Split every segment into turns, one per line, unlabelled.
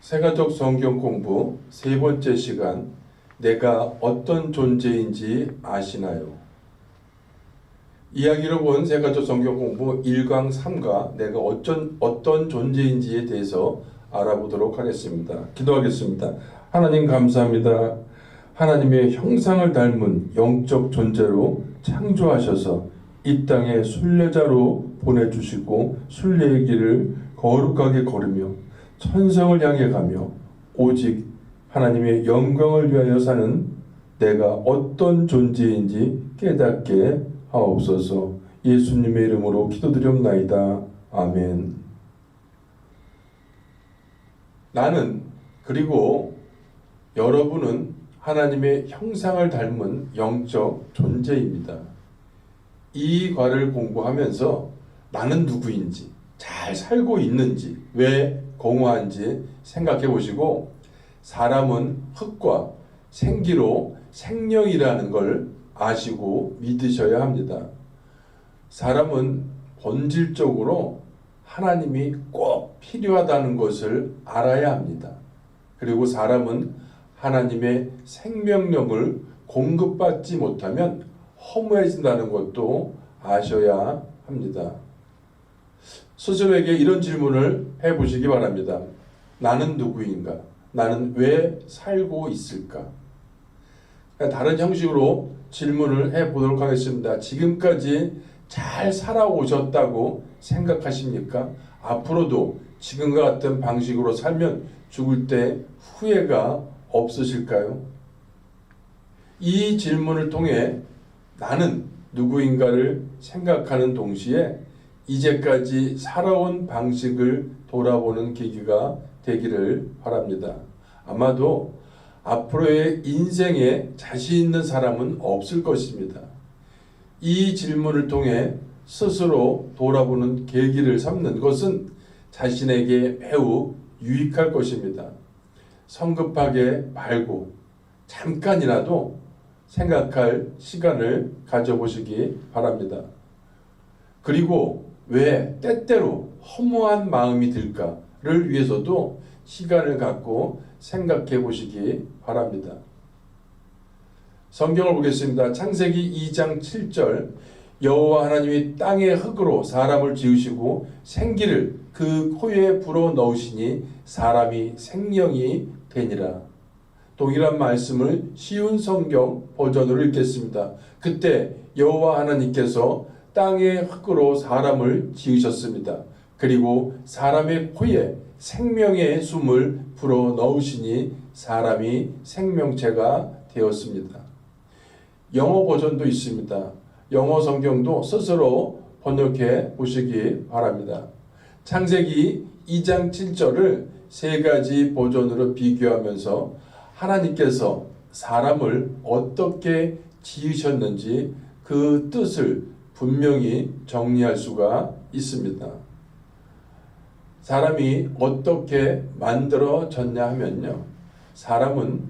새가족 성경 공부 세 번째 시간, 내가 어떤 존재인지 아시나요? 이야기로 본 새가족 성경 공부 1강 3가 내가 어떤 존재인지에 대해서 알아보도록 하겠습니다. 기도하겠습니다. 하나님 감사합니다. 하나님의 형상을 닮은 영적 존재로 창조하셔서 이 땅에 순례자로 보내주시고 순례의 길을 거룩하게 걸으며 천성을 향해 가며 오직 하나님의 영광을 위하여 사는 내가 어떤 존재인지 깨닫게 하옵소서. 예수님의 이름으로 기도드렸나이다. 아멘. 나는, 그리고 여러분은 하나님의 형상을 닮은 영적 존재입니다. 이 과를 공부하면서 나는 누구인지, 잘 살고 있는지, 왜 공허한지 생각해 보시고, 사람은 흙과 생기로 생명이라는 걸 아시고 믿으셔야 합니다. 사람은 본질적으로 하나님이 꼭 필요하다는 것을 알아야 합니다. 그리고 사람은 하나님의 생명력을 공급받지 못하면 허무해진다는 것도 아셔야 합니다. 스스로에게 이런 질문을 해보시기 바랍니다. 나는 누구인가? 나는 왜 살고 있을까? 다른 형식으로 질문을 해보도록 하겠습니다. 지금까지 잘 살아오셨다고 생각하십니까? 앞으로도 지금과 같은 방식으로 살면 죽을 때 후회가 없으실까요? 이 질문을 통해 나는 누구인가를 생각하는 동시에 이제까지 살아온 방식을 돌아보는 계기가 되기를 바랍니다. 아마도 앞으로의 인생에 자신 있는 사람은 없을 것입니다. 이 질문을 통해 스스로 돌아보는 계기를 삼는 것은 자신에게 매우 유익할 것입니다. 성급하게 말고 잠깐이라도 생각할 시간을 가져보시기 바랍니다. 그리고 왜 때때로 허무한 마음이 들까를 위해서도 시간을 갖고 생각해 보시기 바랍니다. 성경을 보겠습니다. 창세기 2장 7절, 여호와 하나님이 땅의 흙으로 사람을 지으시고 생기를 그 코에 불어 넣으시니 사람이 생명이 되니라. 동일한 말씀을 쉬운 성경 버전으로 읽겠습니다. 그때 여호와 하나님께서 땅의 흙으로 사람을 지으셨습니다. 그리고 사람의 코에 생명의 숨을 불어 넣으시니 사람이 생명체가 되었습니다. 영어 버전도 있습니다. 영어 성경도 스스로 번역해 보시기 바랍니다. 창세기 2장 7절을 세 가지 버전으로 비교하면서 하나님께서 사람을 어떻게 지으셨는지 그 뜻을 분명히 정리할 수가 있습니다. 사람이 어떻게 만들어졌냐 하면요, 사람은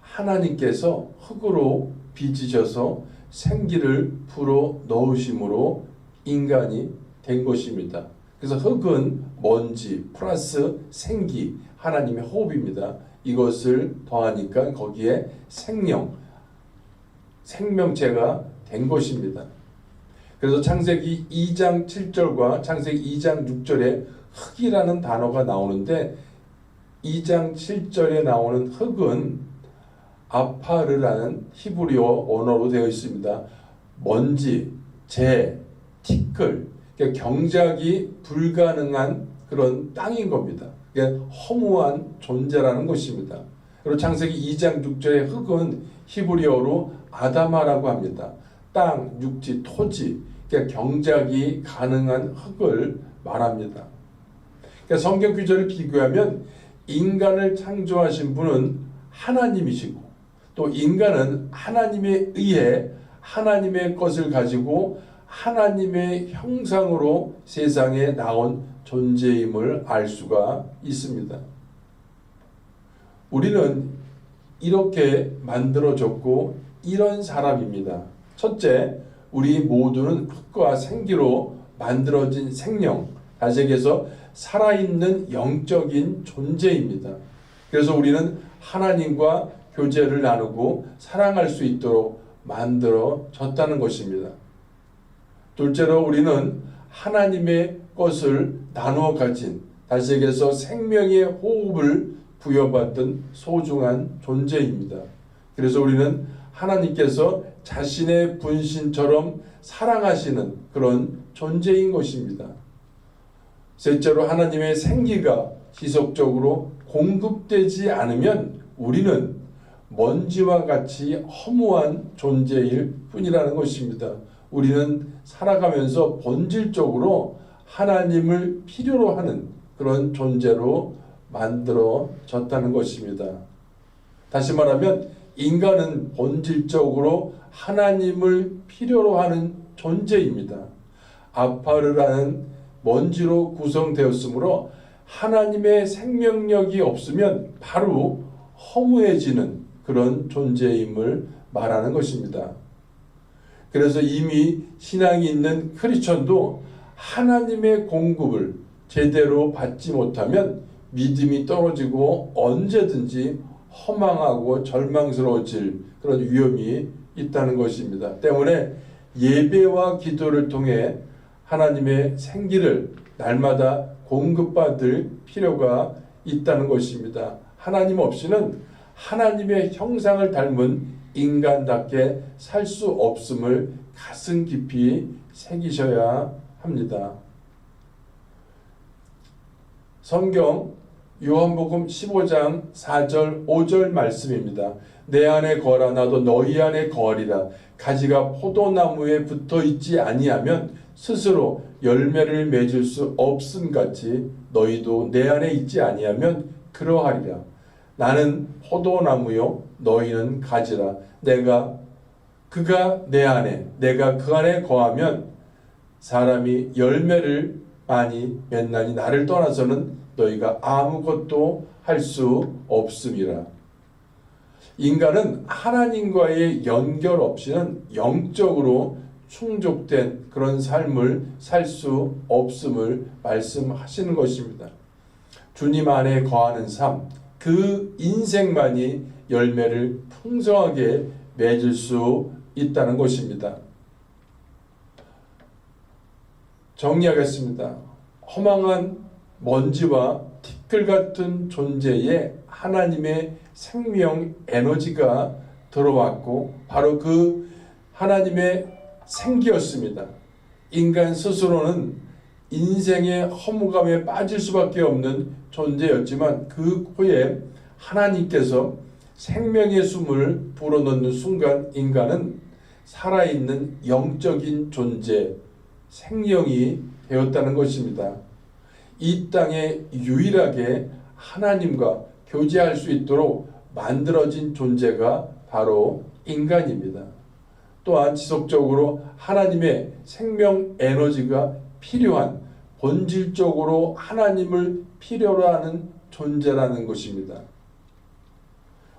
하나님께서 흙으로 빚으셔서 생기를 불어 넣으심으로 인간이 된 것입니다. 그래서 흙은 먼지 플러스 생기, 하나님의 호흡입니다. 이것을 더하니까 거기에 생명체가 된 것입니다. 그래서 창세기 2장 7절과 창세기 2장 6절에 흙이라는 단어가 나오는데 2장 7절에 나오는 흙은 아파르라는 히브리어 언어로 되어 있습니다. 먼지, 재, 티끌, 그러니까 경작이 불가능한 그런 땅인 겁니다. 그러니까 허무한 존재라는 것입니다. 그리고 창세기 2장 6절의 흙은 히브리어로 아다마라고 합니다. 땅, 육지, 토지, 그러니까 경작이 가능한 흙을 말합니다. 그러니까 성경 구절을 비교하면 인간을 창조하신 분은 하나님이시고 또 인간은 하나님에 의해 하나님의 것을 가지고 하나님의 형상으로 세상에 나온 존재임을 알 수가 있습니다. 우리는 이렇게 만들어졌고 이런 사람입니다. 첫째, 우리 모두는 흙과 생기로 만들어진 생명, 다시 얘기해서 살아있는 영적인 존재입니다. 그래서 우리는 하나님과 교제를 나누고 사랑할 수 있도록 만들어졌다는 것입니다. 둘째로 우리는 하나님의 것을 나누어 가진, 다시 얘기해서 생명의 호흡을 부여받은 소중한 존재입니다. 그래서 우리는 하나님께서 자신의 분신처럼 사랑하시는 그런 존재인 것입니다. 셋째로 하나님의 생기가 지속적으로 공급되지 않으면 우리는 먼지와 같이 허무한 존재일 뿐이라는 것입니다. 우리는 살아가면서 본질적으로 하나님을 필요로 하는 그런 존재로 만들어졌다는 것입니다. 다시 말하면 인간은 본질적으로 하나님을 필요로 하는 존재입니다. 아파르라는 먼지로 구성되었으므로 하나님의 생명력이 없으면 바로 허무해지는 그런 존재임을 말하는 것입니다. 그래서 이미 신앙이 있는 크리스천도 하나님의 공급을 제대로 받지 못하면 믿음이 떨어지고 언제든지 허망하고 절망스러워질 그런 위험이 있다는 것입니다. 때문에 예배와 기도를 통해 하나님의 생기를 날마다 공급받을 필요가 있다는 것입니다. 하나님 없이는 하나님의 형상을 닮은 인간답게 살 수 없음을 가슴 깊이 새기셔야 합니다. 성경 요한복음 15장 4절 5절 말씀입니다. 내 안에 거하라 나도 너희 안에 거하리라. 가지가 포도나무에 붙어 있지 아니하면 스스로 열매를 맺을 수 없음같이 너희도 내 안에 있지 아니하면 그러하리라. 나는 포도나무요 너희는 가지라. 그가 내 안에 내가 그 안에 거하면 사람이 열매를 많이 맺나니 나를 떠나서는 너희가 아무것도 할 수 없음이라. 인간은 하나님과의 연결 없이는 영적으로 충족된 그런 삶을 살 수 없음을 말씀하시는 것입니다. 주님 안에 거하는 삶, 그 인생만이 열매를 풍성하게 맺을 수 있다는 것입니다. 정리하겠습니다. 허망한 먼지와 티끌 같은 존재에 하나님의 생명 에너지가 들어왔고 바로 그 하나님의 생기였습니다. 인간 스스로는 인생의 허무감에 빠질 수밖에 없는 존재였지만 그 후에 하나님께서 생명의 숨을 불어넣는 순간 인간은 살아있는 영적인 존재, 생명이 되었다는 것입니다. 이 땅에 유일하게 하나님과 교제할 수 있도록 만들어진 존재가 바로 인간입니다. 또한 지속적으로 하나님의 생명 에너지가 필요한, 본질적으로 하나님을 필요로 하는 존재라는 것입니다.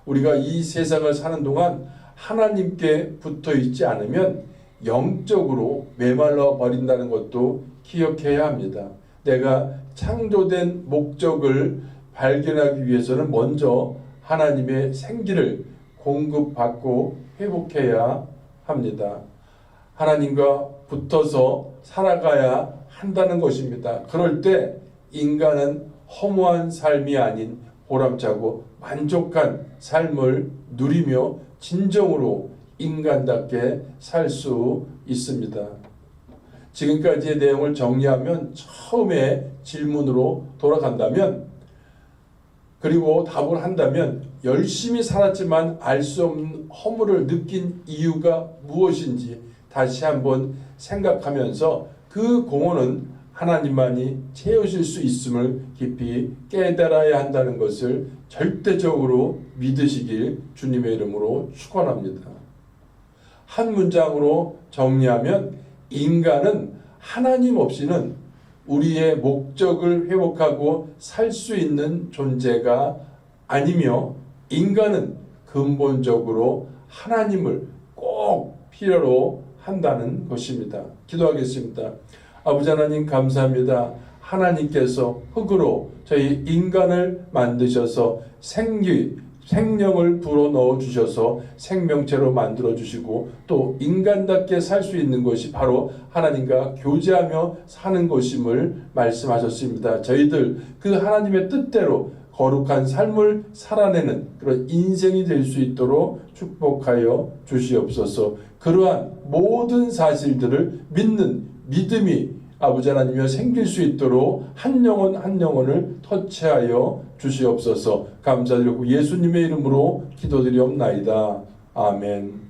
우리가 이 세상을 사는 동안 하나님께 붙어 있지 않으면 영적으로 메말라 버린다는 것도 기억해야 합니다. 내가 창조된 목적을 발견하기 위해서는 먼저 하나님의 생기를 공급받고 회복해야 합니다. 하나님과 붙어서 살아가야 한다는 것입니다. 그럴 때 인간은 허무한 삶이 아닌 보람차고 만족한 삶을 누리며 진정으로 인간답게 살 수 있습니다. 지금까지의 내용을 정리하면 처음에 질문으로 돌아간다면 그리고 답을 한다면 열심히 살았지만 알 수 없는 허물을 느낀 이유가 무엇인지 다시 한번 생각하면서 그 공허는 하나님만이 채우실 수 있음을 깊이 깨달아야 한다는 것을 절대적으로 믿으시길 주님의 이름으로 축원합니다. 한 문장으로 정리하면 인간은 하나님 없이는 우리의 목적을 회복하고 살 수 있는 존재가 아니며 인간은 근본적으로 하나님을 꼭 필요로 한다는 것입니다. 기도하겠습니다. 아버지 하나님 감사합니다. 하나님께서 흙으로 저희 인간을 만드셔서 생명을 불어넣어 주셔서 생명체로 만들어 주시고 또 인간답게 살 수 있는 것이 바로 하나님과 교제하며 사는 것임을 말씀하셨습니다. 저희들 그 하나님의 뜻대로 거룩한 삶을 살아내는 그런 인생이 될 수 있도록 축복하여 주시옵소서. 그러한 모든 사실들을 믿는 믿음이 아버지 하나님이여 생길 수 있도록 한 영혼 한 영혼을 터치하여 주시옵소서. 감사드리고 예수님의 이름으로 기도드리옵나이다. 아멘.